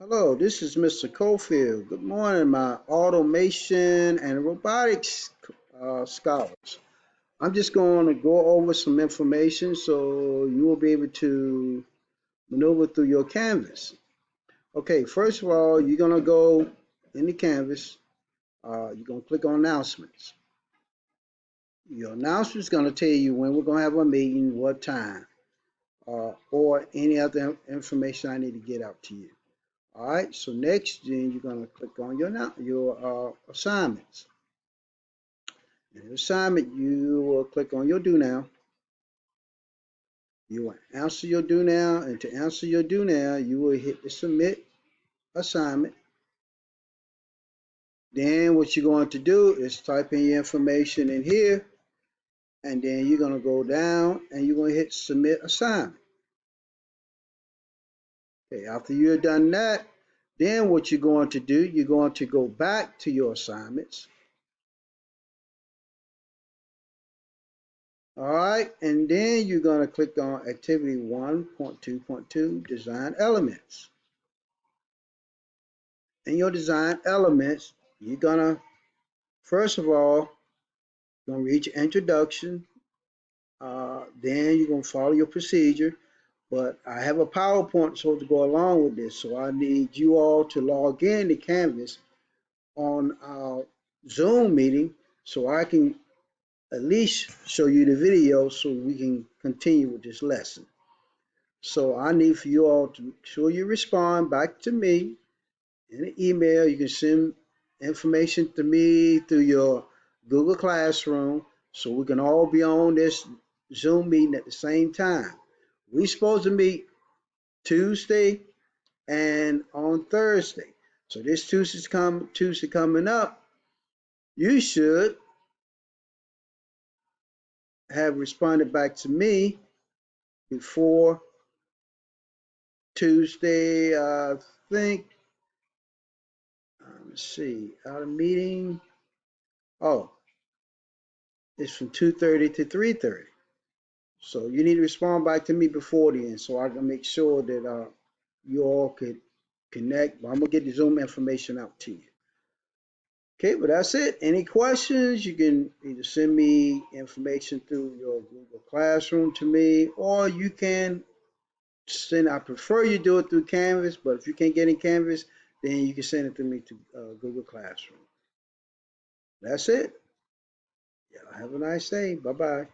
Hello, this is Mr. Cofield. Good morning, my automation and robotics scholars. I'm just going to go over some information so you will be able to maneuver through your Canvas. Okay, first of all, you're going to go in the Canvas. You're going to click on announcements. Your announcement is going to tell you when we're going to have a meeting, what time, or any other information I need to get out to you. All right, so next, then you're going to click on your assignments. In the assignment, you will click on your do now. You will answer your do now, and to answer your do now, you will hit the submit assignment. Then what you're going to do is type in your information in here, and then you're going to go down and you're going to hit submit assignment. Okay, after you're done that, then what you're going to do, you're going to go back to your assignments. All right, and then you're going to click on activity 1.2.2 design elements. In your design elements, you're going to, first of all, you're going to read your introduction. Then you're going to follow your procedure. But I have a PowerPoint so to go along with this. So I need you all to log in to Canvas on our Zoom meeting so I can at least show you the video so we can continue with this lesson. So I need for you all to sure you respond back to me in an email. You can send information to me through your Google Classroom so we can all be on this Zoom meeting at the same time. We're supposed to meet Tuesday and on Thursday. So this Tuesday coming up, you should have responded back to me before Tuesday, I think. Let's see, out of meeting. Oh, it's from 2:30 to 3:30. So you need to respond back to me before then so I can make sure that you all could connect. I'm gonna get the Zoom information out to you. Okay, but that's it. Any questions, you can either send me information through your Google Classroom to me, or you can send, I prefer you do it through Canvas, but if you can't get in Canvas, then you can send it to me to Google Classroom. That's it. Yeah, have a nice day. Bye-bye.